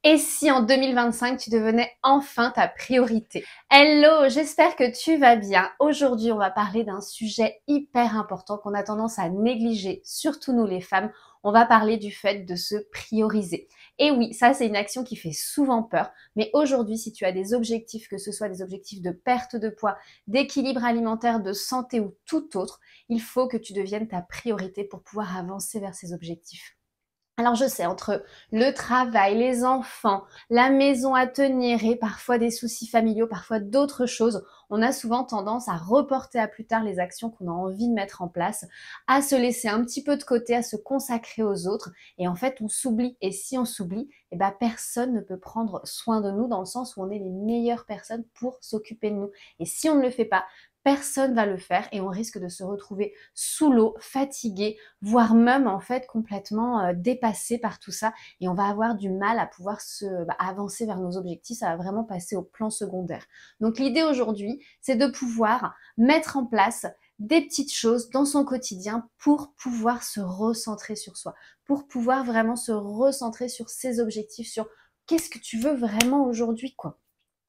Et si en 2025, tu devenais enfin ta priorité? Hello, j'espère que tu vas bien. Aujourd'hui, on va parler d'un sujet hyper important qu'on a tendance à négliger, surtout nous les femmes. On va parler du fait de se prioriser. Et oui, ça c'est une action qui fait souvent peur. Mais aujourd'hui, si tu as des objectifs, que ce soit des objectifs de perte de poids, d'équilibre alimentaire, de santé ou tout autre, il faut que tu deviennes ta priorité pour pouvoir avancer vers ces objectifs. Alors je sais, entre le travail, les enfants, la maison à tenir et parfois des soucis familiaux, parfois d'autres choses, on a souvent tendance à reporter à plus tard les actions qu'on a envie de mettre en place, à se laisser un petit peu de côté, à se consacrer aux autres. Et en fait, on s'oublie. Et si on s'oublie, eh ben, personne ne peut prendre soin de nous dans le sens où on est les meilleures personnes pour s'occuper de nous. Et si on ne le fait pas, personne va le faire et on risque de se retrouver sous l'eau, fatigué, voire même en fait complètement dépassé par tout ça et on va avoir du mal à pouvoir avancer vers nos objectifs, ça va vraiment passer au plan secondaire. Donc l'idée aujourd'hui, c'est de pouvoir mettre en place des petites choses dans son quotidien pour pouvoir se recentrer sur soi, pour pouvoir vraiment se recentrer sur ses objectifs, sur qu'est-ce que tu veux vraiment aujourd'hui, quoi.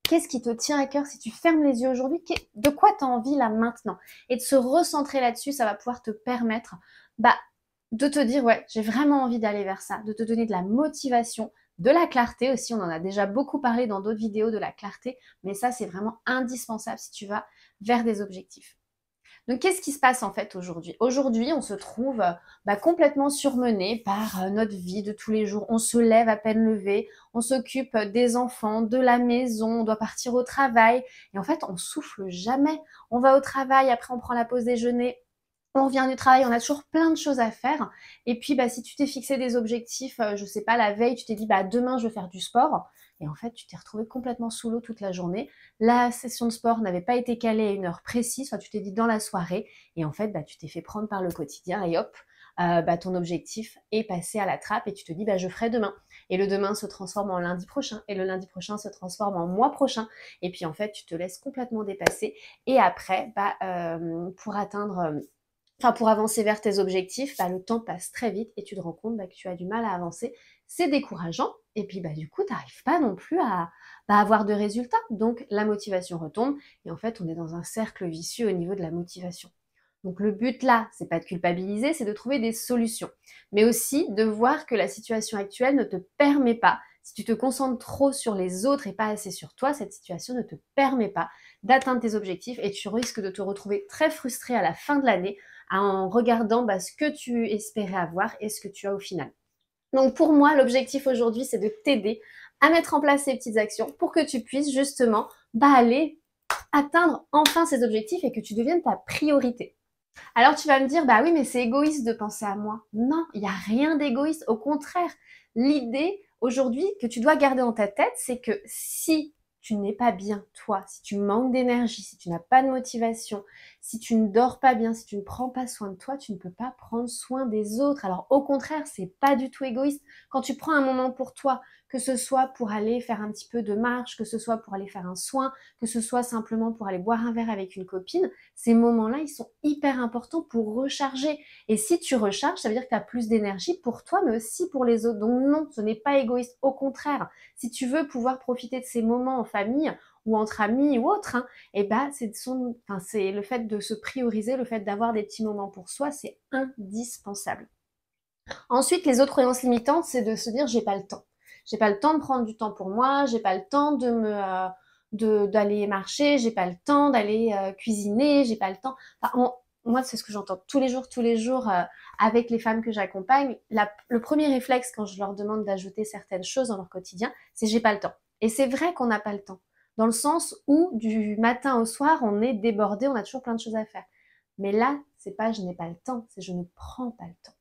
Qu'est-ce qui te tient à cœur si tu fermes les yeux aujourd'hui? De quoi tu as envie là maintenant? Et de se recentrer là-dessus, ça va pouvoir te permettre bah, de te dire, ouais, j'ai vraiment envie d'aller vers ça, de te donner de la motivation, de la clarté aussi. On en a déjà beaucoup parlé dans d'autres vidéos de la clarté, mais ça, c'est vraiment indispensable si tu vas vers des objectifs. Donc, qu'est-ce qui se passe en fait aujourd'hui? Aujourd'hui, on se trouve complètement surmené par notre vie de tous les jours. On se lève à peine levé, on s'occupe des enfants, de la maison, on doit partir au travail. Et en fait, on souffle jamais. On va au travail, après on prend la pause déjeuner, on revient du travail, on a toujours plein de choses à faire. Et puis, si tu t'es fixé des objectifs, je sais pas, la veille, tu t'es dit, demain, je vais faire du sport. Et en fait, tu t'es retrouvé complètement sous l'eau toute la journée. La session de sport n'avait pas été calée à une heure précise. Enfin, tu t'es dit dans la soirée. Et en fait, tu t'es fait prendre par le quotidien et hop, ton objectif est passé à la trappe et tu te dis, je ferai demain. Et le demain se transforme en lundi prochain. Et le lundi prochain se transforme en mois prochain. Et puis, en fait, tu te laisses complètement dépasser. Et après, pour avancer vers tes objectifs, le temps passe très vite et tu te rends compte que tu as du mal à avancer. C'est décourageant et puis du coup, tu n'arrives pas non plus à avoir de résultats. Donc la motivation retombe et en fait, on est dans un cercle vicieux au niveau de la motivation. Donc le but là, c'est pas de culpabiliser, c'est de trouver des solutions. Mais aussi de voir que la situation actuelle ne te permet pas, si tu te concentres trop sur les autres et pas assez sur toi, cette situation ne te permet pas d'atteindre tes objectifs et tu risques de te retrouver très frustré à la fin de l'année en regardant ce que tu espérais avoir et ce que tu as au final. Donc pour moi, l'objectif aujourd'hui, c'est de t'aider à mettre en place ces petites actions pour que tu puisses justement aller atteindre enfin ces objectifs et que tu deviennes ta priorité. Alors tu vas me dire, oui, mais c'est égoïste de penser à moi. Non, il n'y a rien d'égoïste. Au contraire, l'idée aujourd'hui que tu dois garder dans ta tête, c'est que si tu n'es pas bien, toi, si tu manques d'énergie, si tu n'as pas de motivation, si tu ne dors pas bien, si tu ne prends pas soin de toi, tu ne peux pas prendre soin des autres. Alors au contraire, c'est pas du tout égoïste. Quand tu prends un moment pour toi, que ce soit pour aller faire un petit peu de marche, que ce soit pour aller faire un soin, que ce soit simplement pour aller boire un verre avec une copine, ces moments-là, ils sont hyper importants pour recharger. Et si tu recharges, ça veut dire que tu as plus d'énergie pour toi, mais aussi pour les autres. Donc non, ce n'est pas égoïste. Au contraire, si tu veux pouvoir profiter de ces moments en famille ou entre amis ou autres, c'est le fait de se prioriser, le fait d'avoir des petits moments pour soi, c'est indispensable. Ensuite, les autres croyances limitantes, c'est de se dire j'ai pas le temps. J'ai pas le temps de prendre du temps pour moi, j'ai pas le temps d'aller marcher, j'ai pas le temps d'aller cuisiner, j'ai pas le temps. Moi, c'est ce que j'entends tous les jours avec les femmes que j'accompagne. Le premier réflexe quand je leur demande d'ajouter certaines choses dans leur quotidien, c'est j'ai pas le temps. Et c'est vrai qu'on n'a pas le temps. Dans le sens où du matin au soir, on est débordé, on a toujours plein de choses à faire. Mais là, c'est pas je n'ai pas le temps, c'est je ne prends pas le temps.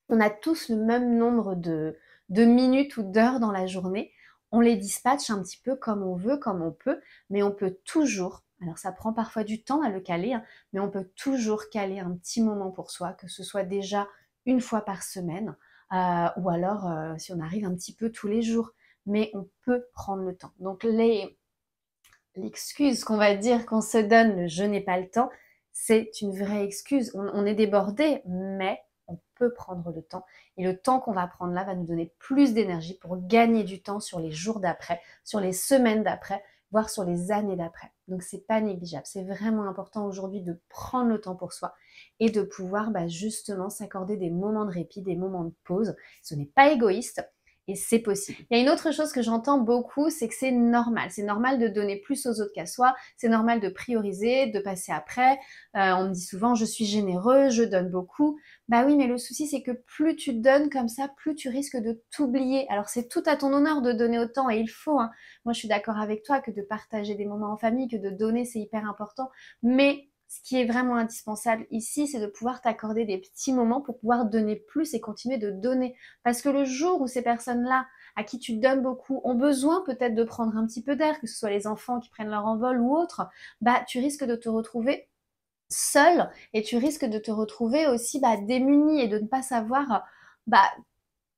On a tous le même nombre de minutes ou d'heures dans la journée. On les dispatche un petit peu comme on veut, comme on peut, mais on peut toujours, alors ça prend parfois du temps à le caler, mais on peut toujours caler un petit moment pour soi, que ce soit déjà une fois par semaine, ou alors si on arrive un petit peu tous les jours. Mais on peut prendre le temps. Donc l'excuse qu'on va dire qu'on se donne, le je n'ai pas le temps, c'est une vraie excuse. On est débordé, mais on peut prendre le temps. Et le temps qu'on va prendre là va nous donner plus d'énergie pour gagner du temps sur les jours d'après, sur les semaines d'après, voire sur les années d'après. Donc c'est pas négligeable. C'est vraiment important aujourd'hui de prendre le temps pour soi et de pouvoir justement s'accorder des moments de répit, des moments de pause. Ce n'est pas égoïste. Et c'est possible. Il y a une autre chose que j'entends beaucoup, c'est que c'est normal. C'est normal de donner plus aux autres qu'à soi. C'est normal de prioriser, de passer après. On me dit souvent, je suis généreux, je donne beaucoup. Bah oui, mais le souci, c'est que plus tu donnes comme ça, plus tu risques de t'oublier. Alors c'est tout à ton honneur de donner autant et il faut. Hein. Moi, je suis d'accord avec toi que de partager des moments en famille, que de donner, c'est hyper important. Mais ce qui est vraiment indispensable ici, c'est de pouvoir t'accorder des petits moments pour pouvoir donner plus et continuer de donner. Parce que le jour où ces personnes-là, à qui tu donnes beaucoup, ont besoin peut-être de prendre un petit peu d'air, que ce soit les enfants qui prennent leur envol ou autres, tu risques de te retrouver seul et tu risques de te retrouver aussi démuni et de ne pas savoir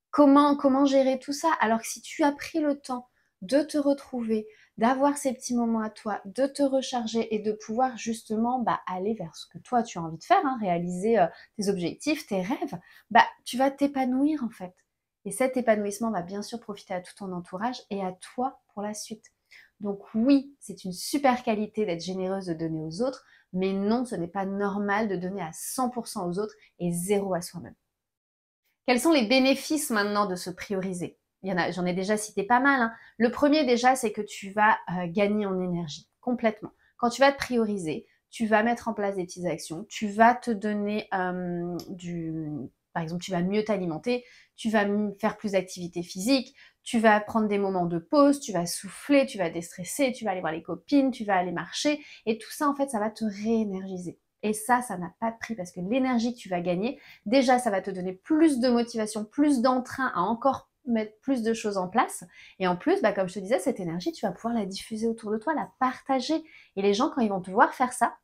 comment gérer tout ça. Alors que si tu as pris le temps de te retrouver, d'avoir ces petits moments à toi, de te recharger et de pouvoir justement aller vers ce que toi tu as envie de faire, hein, réaliser tes objectifs, tes rêves, tu vas t'épanouir en fait. Et cet épanouissement va bien sûr profiter à tout ton entourage et à toi pour la suite. Donc oui, c'est une super qualité d'être généreuse, de donner aux autres, mais non, ce n'est pas normal de donner à 100% aux autres et zéro à soi-même. Quels sont les bénéfices maintenant de se prioriser? J'en ai déjà cité pas mal. Hein. Le premier déjà, c'est que tu vas gagner en énergie complètement. Quand tu vas te prioriser, tu vas mettre en place des petites actions, tu vas te donner par exemple, tu vas mieux t'alimenter, tu vas faire plus d'activité physique, tu vas prendre des moments de pause, tu vas souffler, tu vas déstresser, tu vas aller voir les copines, tu vas aller marcher, et tout ça, en fait, ça va te réénergiser. Et ça n'a pas de prix parce que l'énergie que tu vas gagner, déjà, ça va te donner plus de motivation, plus d'entrain à encore mettre plus de choses en place. Et en plus, comme je te disais, cette énergie, tu vas pouvoir la diffuser autour de toi, la partager. Et les gens, quand ils vont te voir faire ça,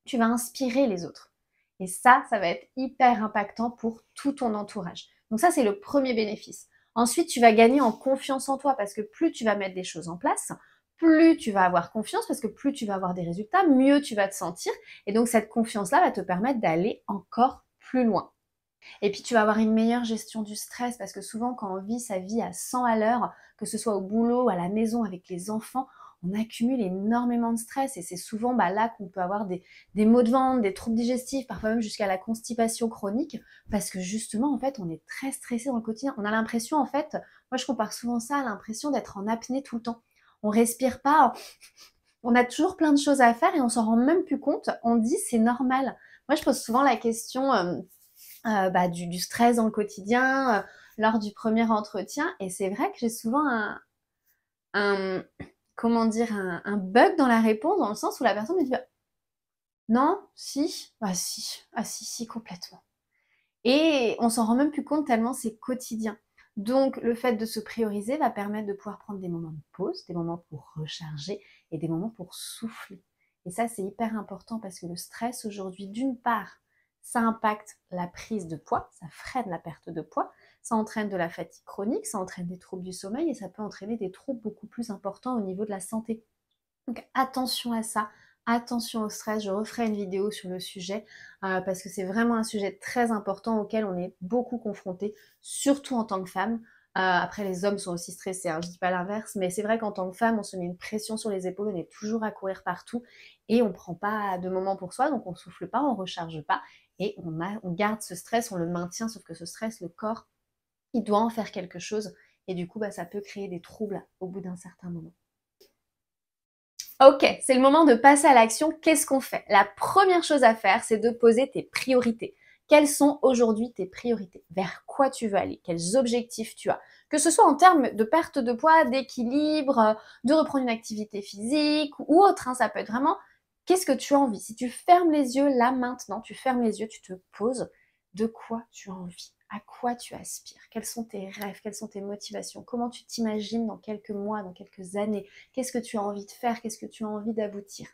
tu vas inspirer les autres. Et ça va être hyper impactant pour tout ton entourage. Donc ça, c'est le premier bénéfice. Ensuite, tu vas gagner en confiance en toi parce que plus tu vas mettre des choses en place, plus tu vas avoir confiance parce que plus tu vas avoir des résultats, mieux tu vas te sentir. Et donc cette confiance-là va te permettre d'aller encore plus loin. Et puis tu vas avoir une meilleure gestion du stress parce que souvent quand on vit sa vie à 100 à l'heure, que ce soit au boulot, à la maison, avec les enfants, on accumule énormément de stress et c'est souvent là qu'on peut avoir des maux de ventre, des troubles digestifs, parfois même jusqu'à la constipation chronique parce que justement en fait on est très stressé dans le quotidien. On a l'impression en fait, moi je compare souvent ça à l'impression d'être en apnée tout le temps. On respire pas, on a toujours plein de choses à faire et on s'en rend même plus compte. On dit c'est normal. Moi je pose souvent la question du stress dans le quotidien lors du premier entretien. Et c'est vrai que j'ai souvent un comment dire, un bug dans la réponse, dans le sens où la personne me dit non, si, si, complètement. Et on s'en rend même plus compte tellement c'est quotidien. Donc le fait de se prioriser va permettre de pouvoir prendre des moments de pause, des moments pour recharger et des moments pour souffler. Et ça c'est hyper important parce que le stress aujourd'hui, d'une part, ça impacte la prise de poids, ça freine la perte de poids, ça entraîne de la fatigue chronique, ça entraîne des troubles du sommeil et ça peut entraîner des troubles beaucoup plus importants au niveau de la santé. Donc attention à ça, attention au stress, je referai une vidéo sur le sujet parce que c'est vraiment un sujet très important auquel on est beaucoup confronté, surtout en tant que femme. Après les hommes sont aussi stressés, hein, je dis pas l'inverse, mais c'est vrai qu'en tant que femme, on se met une pression sur les épaules, on est toujours à courir partout et on prend pas de moment pour soi, donc on souffle pas, on recharge pas et on garde ce stress, on le maintient, sauf que ce stress, le corps, il doit en faire quelque chose et du coup ça peut créer des troubles au bout d'un certain moment. Ok, c'est le moment de passer à l'action. Qu'est-ce qu'on fait? La première chose à faire, c'est de poser tes priorités. Quelles sont aujourd'hui tes priorités? Vers quoi tu veux aller? Quels objectifs tu as? Que ce soit en termes de perte de poids, d'équilibre, de reprendre une activité physique ou autre, hein, ça peut être vraiment qu'est-ce que tu as envie? Si tu fermes les yeux là maintenant, tu fermes les yeux, tu te poses, de quoi tu as envie? À quoi tu aspires? Quels sont tes rêves? Quelles sont tes motivations? Comment tu t'imagines dans quelques mois, dans quelques années? Qu'est-ce que tu as envie de faire? Qu'est-ce que tu as envie d'aboutir?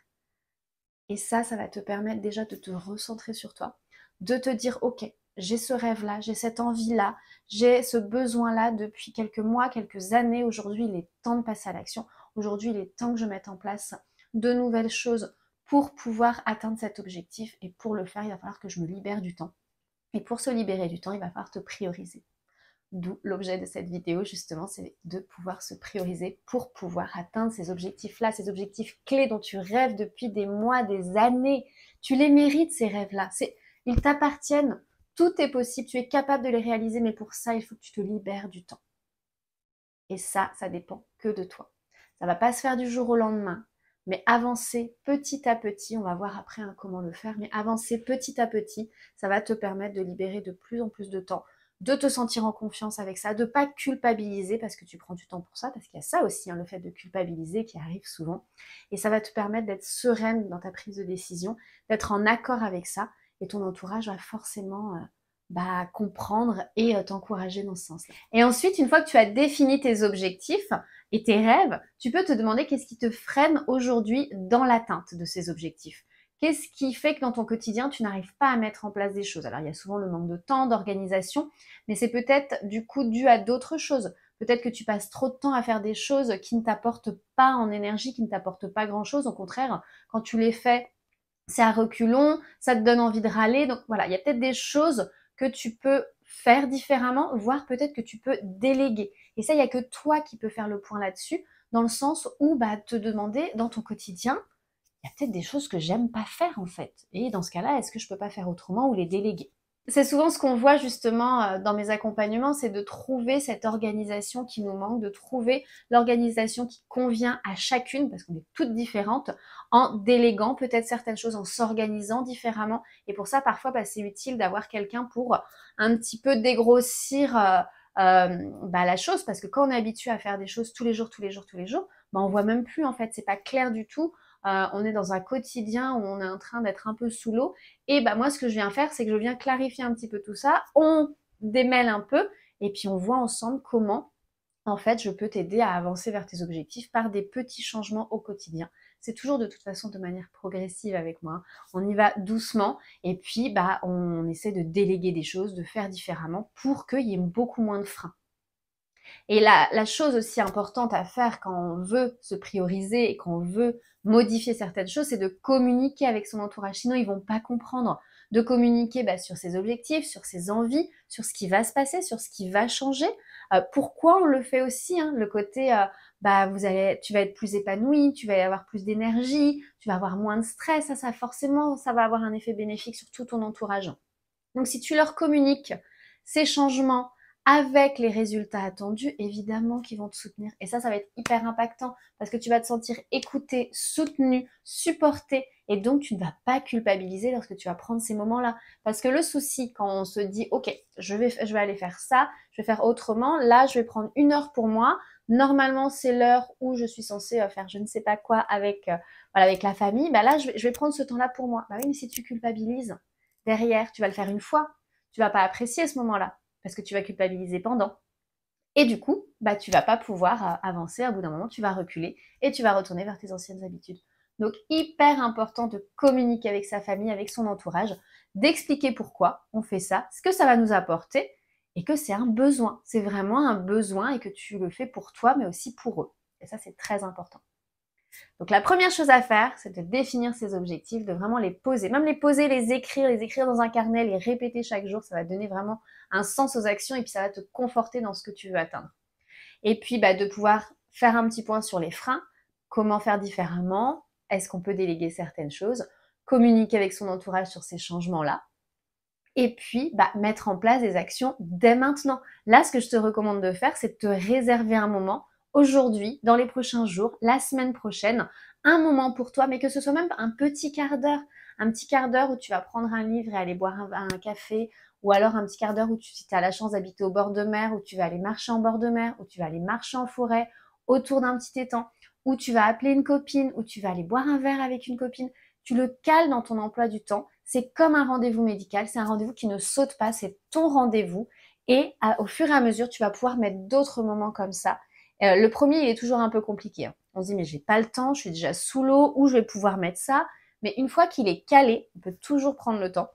Et ça va te permettre déjà de te recentrer sur toi, de te dire, ok, j'ai ce rêve-là, j'ai cette envie-là, j'ai ce besoin-là depuis quelques mois, quelques années. Aujourd'hui, il est temps de passer à l'action. Aujourd'hui, il est temps que je mette en place de nouvelles choses pour pouvoir atteindre cet objectif. Et pour le faire, il va falloir que je me libère du temps. Et pour se libérer du temps, il va falloir te prioriser. D'où l'objet de cette vidéo, justement, c'est de pouvoir se prioriser pour pouvoir atteindre ces objectifs-là, ces objectifs clés dont tu rêves depuis des mois, des années. Tu les mérites, ces rêves-là. Ils t'appartiennent. Tout est possible. Tu es capable de les réaliser, mais pour ça, il faut que tu te libères du temps. Et ça dépend que de toi. Ça va pas se faire du jour au lendemain, mais avancer petit à petit, on va voir après comment le faire, mais avancer petit à petit, ça va te permettre de libérer de plus en plus de temps, de te sentir en confiance avec ça, de pas culpabiliser parce que tu prends du temps pour ça, parce qu'il y a ça aussi, le fait de culpabiliser qui arrive souvent, et ça va te permettre d'être sereine dans ta prise de décision, d'être en accord avec ça, et ton entourage va forcément comprendre et t'encourager dans ce sens-là. Et ensuite, une fois que tu as défini tes objectifs et tes rêves, tu peux te demander qu'est-ce qui te freine aujourd'hui dans l'atteinte de ces objectifs. Qu'est-ce qui fait que dans ton quotidien, tu n'arrives pas à mettre en place des choses? Alors, il y a souvent le manque de temps, d'organisation, mais c'est peut-être du coup dû à d'autres choses. Peut-être que tu passes trop de temps à faire des choses qui ne t'apportent pas en énergie, qui ne t'apportent pas grand-chose. Au contraire, quand tu les fais, c'est à reculons, ça te donne envie de râler. Donc voilà, il y a peut-être des choses que tu peux faire différemment, voire peut-être que tu peux déléguer. Et ça, il n'y a que toi qui peux faire le point là-dessus, dans le sens où te demander dans ton quotidien, il y a peut-être des choses que j'aime pas faire en fait. Et dans ce cas-là, est-ce que je peux pas faire autrement ou les déléguer? C'est souvent ce qu'on voit justement dans mes accompagnements, c'est de trouver cette organisation qui nous manque, de trouver l'organisation qui convient à chacune, parce qu'on est toutes différentes, en déléguant peut-être certaines choses, en s'organisant différemment. Et pour ça, parfois, c'est utile d'avoir quelqu'un pour un petit peu dégrossir la chose, parce que quand on est habitué à faire des choses tous les jours, on voit même plus en fait, c'est pas clair du tout. On est dans un quotidien où on est en train d'être un peu sous l'eau. Et moi, ce que je viens faire, c'est que je viens clarifier un petit peu tout ça. On démêle un peu et puis on voit ensemble comment, en fait, je peux t'aider à avancer vers tes objectifs par des petits changements au quotidien. C'est toujours de toute façon de manière progressive avec moi. On y va doucement et puis on essaie de déléguer des choses, de faire différemment pour qu'il y ait beaucoup moins de freins. Et la chose aussi importante à faire quand on veut se prioriser et quand on veut modifier certaines choses, c'est de communiquer avec son entourage. Sinon, ils vont pas comprendre. De communiquer sur ses objectifs, sur ses envies, sur ce qui va se passer, sur ce qui va changer. Pourquoi on le fait aussi, le côté tu vas être plus épanoui, tu vas avoir plus d'énergie, tu vas avoir moins de stress. Ça forcément, ça va avoir un effet bénéfique sur tout ton entourage. Donc si tu leur communiques ces changements avec les résultats attendus, évidemment qu'ils vont te soutenir. Et ça va être hyper impactant parce que tu vas te sentir écouté, soutenu, supporté. Et donc, tu ne vas pas culpabiliser lorsque tu vas prendre ces moments-là. Parce que le souci, quand on se dit, OK, je vais aller faire ça, je vais faire autrement, là, je vais prendre 1 heure pour moi. Normalement, c'est l'heure où je suis censée faire je ne sais pas quoi avec la famille. Là, je vais prendre ce temps-là pour moi. Oui, mais si tu culpabilises, derrière, tu vas le faire une fois. Tu vas pas apprécier ce moment-là parce que tu vas culpabiliser pendant. Et du coup, tu vas pas pouvoir avancer. À bout d'un moment, tu vas reculer et tu vas retourner vers tes anciennes habitudes. Donc, hyper important de communiquer avec sa famille, avec son entourage, d'expliquer pourquoi on fait ça, ce que ça va nous apporter et que c'est un besoin. C'est vraiment un besoin et que tu le fais pour toi, mais aussi pour eux. Et ça, c'est très important. Donc la première chose à faire, c'est de définir ses objectifs, de vraiment les poser. Même les poser, les écrire dans un carnet, les répéter chaque jour, ça va donner vraiment un sens aux actions et puis ça va te conforter dans ce que tu veux atteindre. Et puis de pouvoir faire un petit point sur les freins, comment faire différemment, est-ce qu'on peut déléguer certaines choses, communiquer avec son entourage sur ces changements-là, et puis mettre en place des actions dès maintenant. Là, ce que je te recommande de faire, c'est de te réserver un moment aujourd'hui, dans les prochains jours, la semaine prochaine, un moment pour toi, mais que ce soit même un petit quart d'heure où tu vas prendre un livre et aller boire un café, ou alors un petit quart d'heure où si tu as la chance d'habiter au bord de mer, où tu vas aller marcher en bord de mer, où tu vas aller marcher en forêt, autour d'un petit étang, où tu vas appeler une copine, où tu vas aller boire un verre avec une copine. Tu le cales dans ton emploi du temps. C'est comme un rendez-vous médical, c'est un rendez-vous qui ne saute pas, c'est ton rendez-vous. Et au fur et à mesure, tu vas pouvoir mettre d'autres moments comme ça. Le premier, il est toujours un peu compliqué. On se dit, mais j'ai pas le temps, je suis déjà sous l'eau, où je vais pouvoir mettre ça. Mais une fois qu'il est calé, on peut toujours prendre le temps.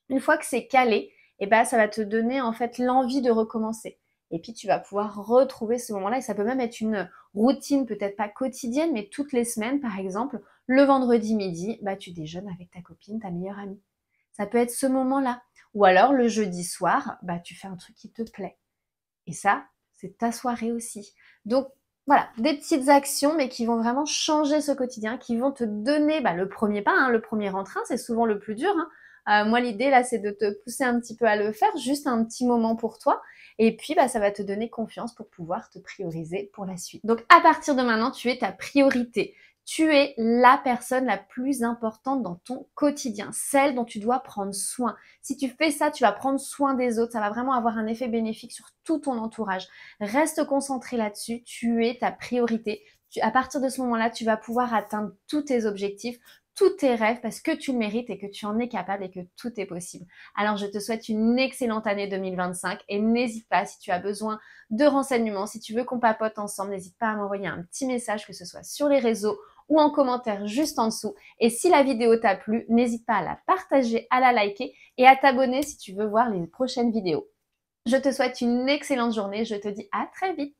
Une fois que c'est calé, ça va te donner en fait l'envie de recommencer. Et puis tu vas pouvoir retrouver ce moment-là. Et ça peut même être une routine, peut-être pas quotidienne, mais toutes les semaines, par exemple, le vendredi midi, tu déjeunes avec ta copine, ta meilleure amie. Ça peut être ce moment-là. Ou alors le jeudi soir, bah, tu fais un truc qui te plaît. Et ça, c'est ta soirée aussi. Donc voilà, des petites actions, mais qui vont vraiment changer ce quotidien, qui vont te donner bah, le premier pas, hein, le premier entrain, c'est souvent le plus dur. Hein. Moi, l'idée là, c'est de te pousser un petit peu à le faire, juste un petit moment pour toi. Et puis, bah, ça va te donner confiance pour pouvoir te prioriser pour la suite. Donc, à partir de maintenant, tu es ta priorité. Tu es la personne la plus importante dans ton quotidien, celle dont tu dois prendre soin. Si tu fais ça, tu vas prendre soin des autres, ça va vraiment avoir un effet bénéfique sur tout ton entourage. Reste concentré là-dessus, tu es ta priorité. À partir de ce moment-là, tu vas pouvoir atteindre tous tes objectifs, tous tes rêves parce que tu le mérites et que tu en es capable et que tout est possible. Alors je te souhaite une excellente année 2025 et n'hésite pas si tu as besoin de renseignements, si tu veux qu'on papote ensemble, n'hésite pas à m'envoyer un petit message, que ce soit sur les réseaux ou en commentaire juste en dessous. Et si la vidéo t'a plu, n'hésite pas à la partager, à la liker et à t'abonner si tu veux voir les prochaines vidéos. Je te souhaite une excellente journée, je te dis à très vite.